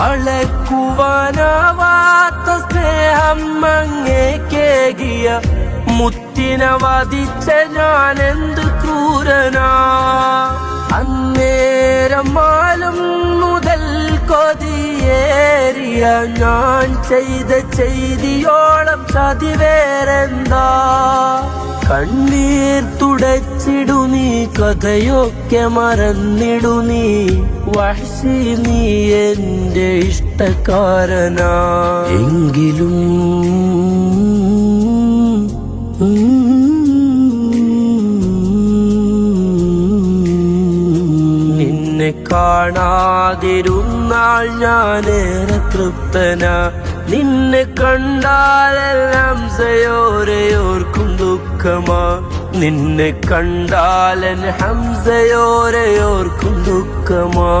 അളക്കുവാനാവാത്ത സ്നേഹം അങ്ങേക്കേകിയ മുത്തിനെ വധിച്ച ഞാൻ എന്ത് ക്രൂരനാ. അന്നേരം മാലും മുതൽ കൊതിയേറിയ ഞാൻ ചെയ്ത ചെയ്തിയോളം ചതി വേറെന്താ. കണ്ണീർ തുടച്ചിടു നീ, കഥയൊക്കെ മറന്നിടു നീ. വഹ്ശി നീ എന്റെ ഇഷ്ടക്കാരനാ. എങ്കിലും നിന്നെ കാണാതിരുന്നാൾ ഞാനേറെ തൃപ്തനാ. നിന്നെ കണ്ടാലെല്ലാം ഹംസയോരെയോർക്കും ദുഃഖമാ. നിന്നെ കണ്ടാലൻ ഹംസയോരെയോർക്കും ദുഃഖമാ.